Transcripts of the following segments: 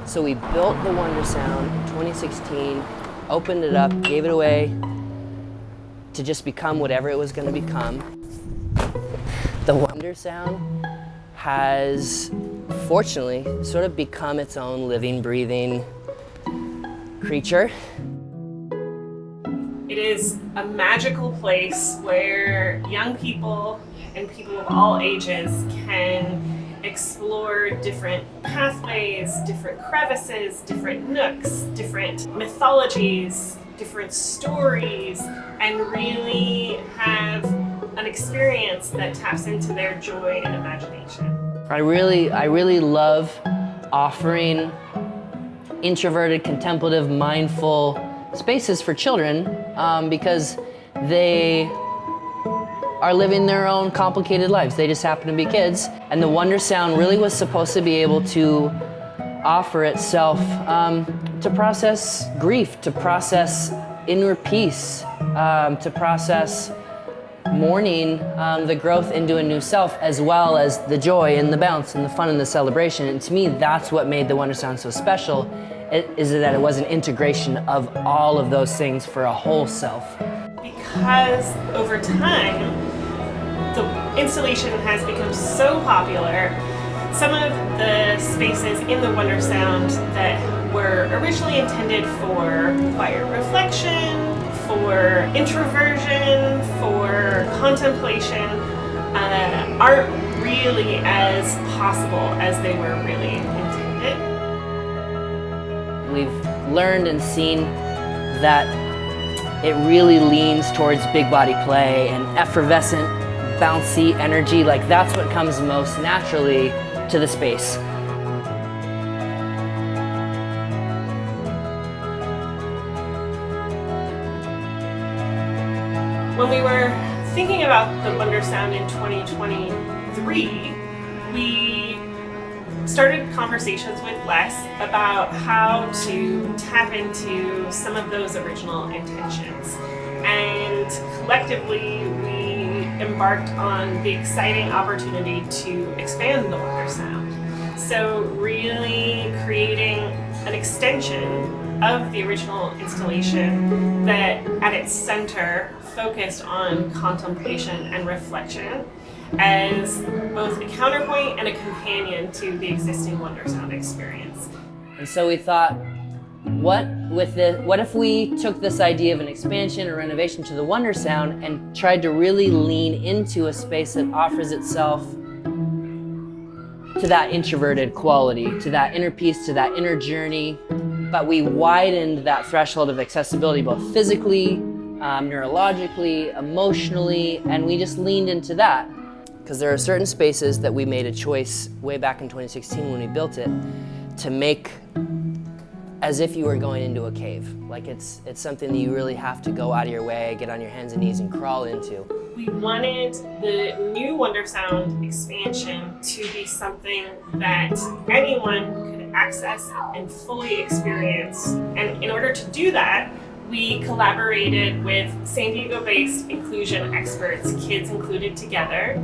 So we built the Wonder Sound in 2016, opened it up, gave it away to just become whatever it was going to become. The Wonder Sound has, fortunately, sort of become its own living, breathing creature. It is a magical place where young people and people of all ages can explore different pathways, different crevices, different nooks, different mythologies, different stories, and really have an experience that taps into their joy and imagination. I really love offering introverted, contemplative, mindful spaces for children because they are living their own complicated lives. They just happen to be kids. And the Wonder Sound really was supposed to be able to offer itself to process grief, to process inner peace, to process mourning the growth into a new self, as well as the joy and the bounce and the fun and the celebration. And to me, that's what made the Wonder Sound so special, is that it was an integration of all of those things for a whole self. Because over time, the installation has become so popular, some of the spaces in the Wonder Sound that were originally intended for quiet reflection, for introversion, for contemplation, aren't really as possible as they were really intended. We've learned and seen that it really leans towards big body play and effervescent, bouncy energy. Like, that's what comes most naturally to the space. When we were thinking about the Wonder Sound in 2023, we started conversations with Les about how to tap into some of those original intentions. And collectively, we embarked on the exciting opportunity to expand the Wonder Sound. So really creating an extension of the original installation that at its center focused on contemplation and reflection as both a counterpoint and a companion to the existing Wonder Sound experience. And so we thought, what if we took this idea of an expansion or renovation to the Wonder Sound and tried to really lean into a space that offers itself to that introverted quality, to that inner peace, to that inner journey, but we widened that threshold of accessibility both physically, neurologically, emotionally, and we just leaned into that. Because there are certain spaces that we made a choice way back in 2016 when we built it to make as if you were going into a cave. Like it's something that you really have to go out of your way, get on your hands and knees and crawl into. We wanted the new Wonder Sound expansion to be something that anyone could access and fully experience. And in order to do that, we collaborated with San Diego-based inclusion experts, Kids Included Together.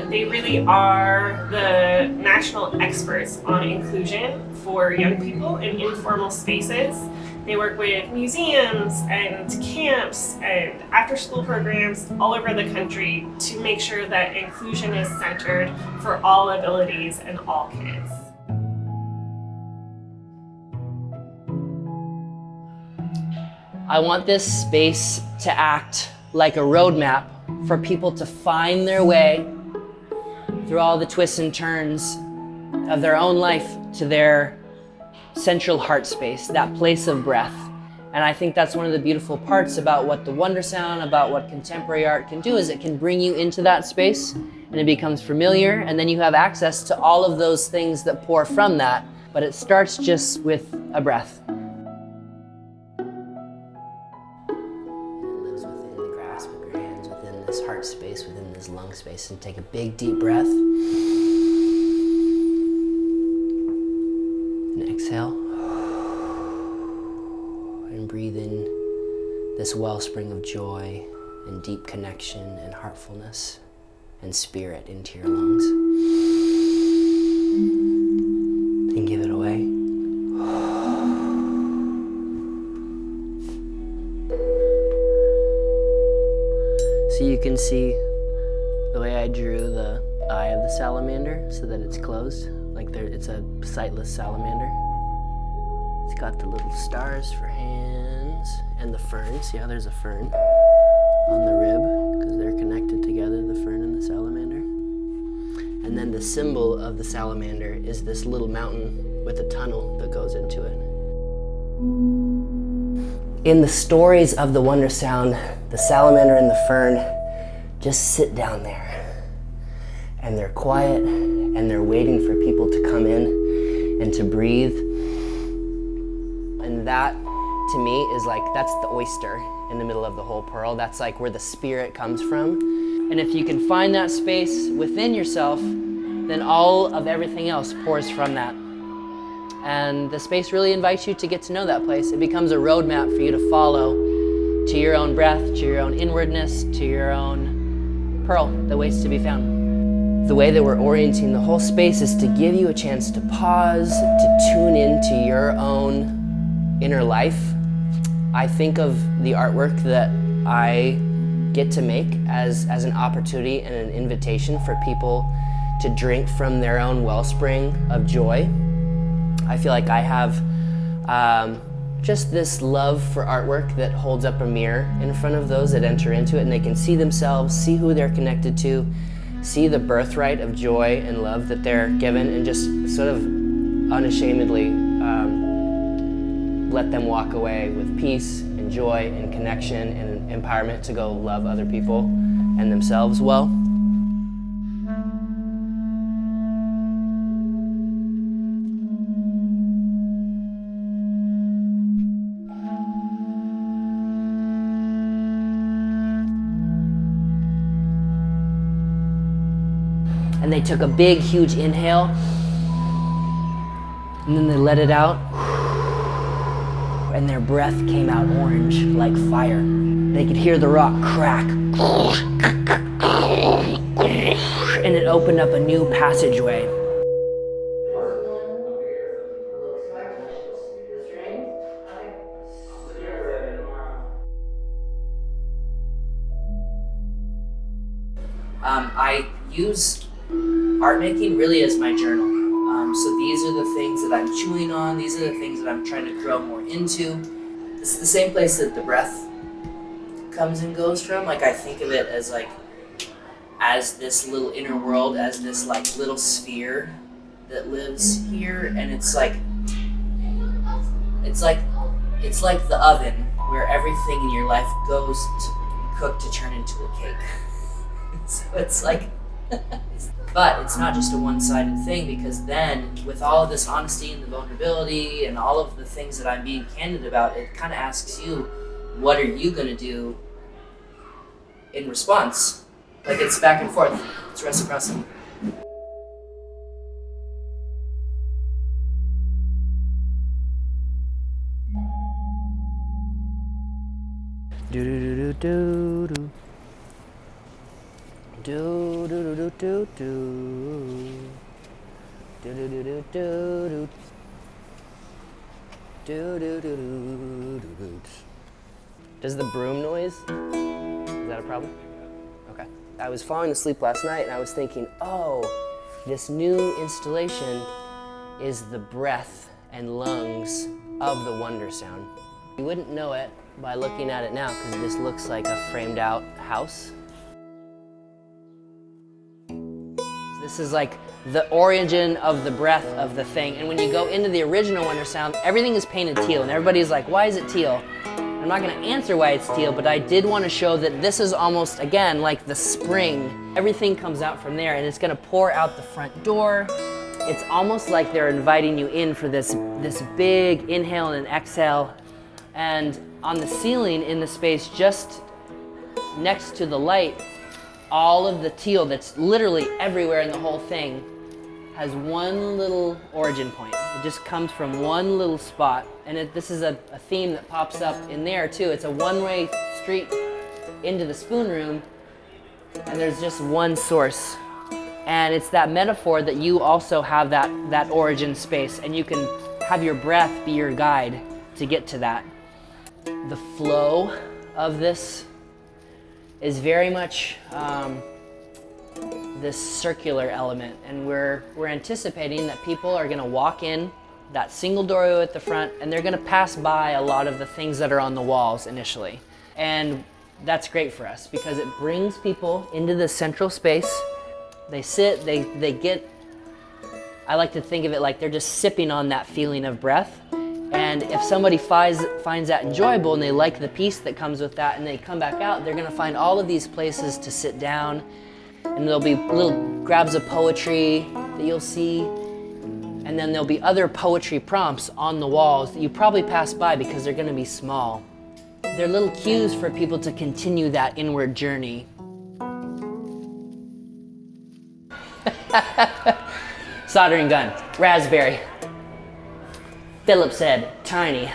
They really are the national experts on inclusion for young people in informal spaces. They work with museums and camps and after-school programs all over the country to make sure that inclusion is centered for all abilities and all kids. I want this space to act like a roadmap for people to find their way through all the twists and turns of their own life to their central heart space, that place of breath. And I think that's one of the beautiful parts about what the Wonder Sound, about what contemporary art can do, is it can bring you into that space and it becomes familiar, and then you have access to all of those things that pour from that, but it starts just with a breath. This heart space, within this lung space, and take a big deep breath and exhale and breathe in this wellspring of joy and deep connection and heartfulness and spirit into your lungs, and give it away. can see the way I drew the eye of the salamander so that it's closed, like it's a sightless salamander. It's got the little stars for hands and the fern. See how there's a fern on the rib because they're connected together, the fern and the salamander. And then the symbol of the salamander is this little mountain with a tunnel that goes into it. In the stories of the Wonder Sound, the salamander and the fern just sit down there. And they're quiet, and they're waiting for people to come in and to breathe. And that, to me, is like, that's the oyster in the middle of the whole pearl. That's like where the spirit comes from. And if you can find that space within yourself, then all of everything else pours from that. And the space really invites you to get to know that place. It becomes a roadmap for you to follow to your own breath, to your own inwardness, to your own pearl that waits to be found. The way that we're orienting the whole space is to give you a chance to pause, to tune into your own inner life. I think of the artwork that I get to make as an opportunity and an invitation for people to drink from their own wellspring of joy. I feel like I have just this love for artwork that holds up a mirror in front of those that enter into it, and they can see themselves, see who they're connected to, see the birthright of joy and love that they're given, and just sort of unashamedly let them walk away with peace and joy and connection and empowerment to go love other people and themselves well. And they took a big, huge inhale, and then they let it out, and their breath came out orange like fire. They could hear the rock crack, and it opened up a new passageway. I use art making really as my journal. So these are the things that I'm chewing on. These are the things that I'm trying to grow more into. It's the same place that the breath comes and goes from. Like, I think of it as as this little inner world, as this like little sphere that lives here, and it's like the oven where everything in your life goes to cook to turn into a cake. So it's like, but it's not just a one-sided thing, because then with all of this honesty and the vulnerability and all of the things that I'm being candid about, it kind of asks you, what are you going to do in response? Like, it's back and forth. It's reciprocity. Do do do do do. Do do do do do do do do do do do do do do. Does the broom noise? Is that a problem? Okay. I was falling asleep last night and I was thinking, oh, this new installation is the breath and lungs of the Wonder Sound. You wouldn't know it by looking at it now, because this looks like a framed out house. This is like the origin of the breath of the thing. And when you go into the original Wonder Sound, everything is painted teal, and everybody's like, why is it teal? I'm not gonna answer why it's teal, but I did want to show that this is almost, again, like the spring. Everything comes out from there, and it's gonna pour out the front door. It's almost like they're inviting you in for this big inhale and an exhale. And on the ceiling in the space just next to the light, all of the teal that's literally everywhere in the whole thing has one little origin point. It just comes from one little spot. And this is a theme that pops up in there too. It's a one-way street into the spoon room, and there's just one source. And it's that metaphor that you also have that origin space, and you can have your breath be your guide to get to that. The flow of this is very much this circular element, and we're anticipating that people are gonna walk in that single doorway at the front, and they're gonna pass by a lot of the things that are on the walls initially. And that's great for us because it brings people into the central space. They sit, they get, I like to think of it like they're just sipping on that feeling of breath. And if somebody finds that enjoyable and they like the piece that comes with that and they come back out, they're gonna find all of these places to sit down, and there'll be little grabs of poetry that you'll see, and then there'll be other poetry prompts on the walls that you probably pass by because they're gonna be small. They're little cues for people to continue that inward journey. Soldering gun, raspberry. Philip's head, tiny.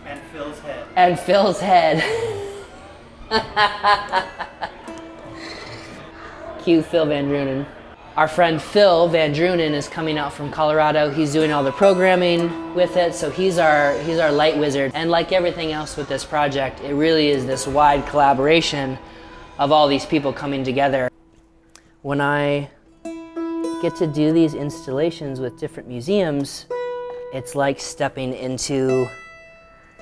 And Phil's head. And Phil's head. Cue Phil Van Drunen. Our friend Phil Van Drunen is coming out from Colorado. He's doing all the programming with it, so he's our light wizard. And like everything else with this project, it really is this wide collaboration of all these people coming together. When I get to do these installations with different museums, it's like stepping into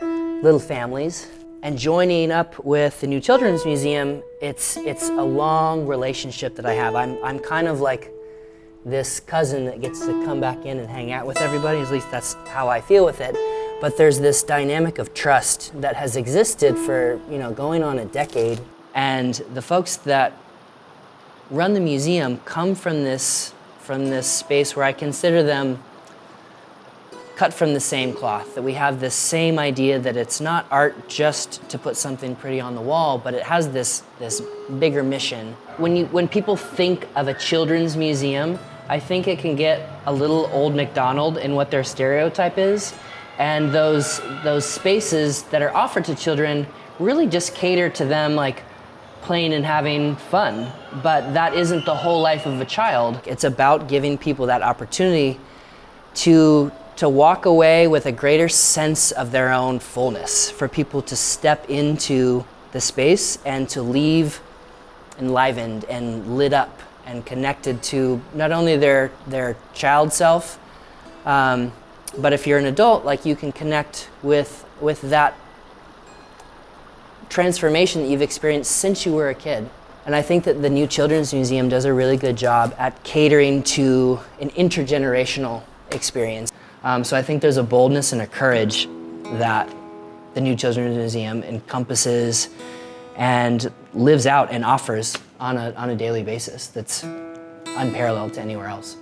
little families. And joining up with the New Children's Museum, it's a long relationship that I have. I'm kind of like this cousin that gets to come back in and hang out with everybody, at least that's how I feel with it. But there's this dynamic of trust that has existed for, going on a decade. And the folks that run the museum come from this space where I consider them cut from the same cloth, that we have this same idea that it's not art just to put something pretty on the wall, but it has this bigger mission. When people think of a children's museum, I think it can get a little old McDonald in what their stereotype is, and those spaces that are offered to children really just cater to them like playing and having fun, but that isn't the whole life of a child. It's about giving people that opportunity to walk away with a greater sense of their own fullness, for people to step into the space and to leave enlivened and lit up and connected to not only their child self, but if you're an adult, like you can connect with that transformation that you've experienced since you were a kid. And I think that the New Children's Museum does a really good job at catering to an intergenerational experience. So I think there's a boldness and a courage that the New Children's Museum encompasses and lives out and offers on a daily basis that's unparalleled to anywhere else.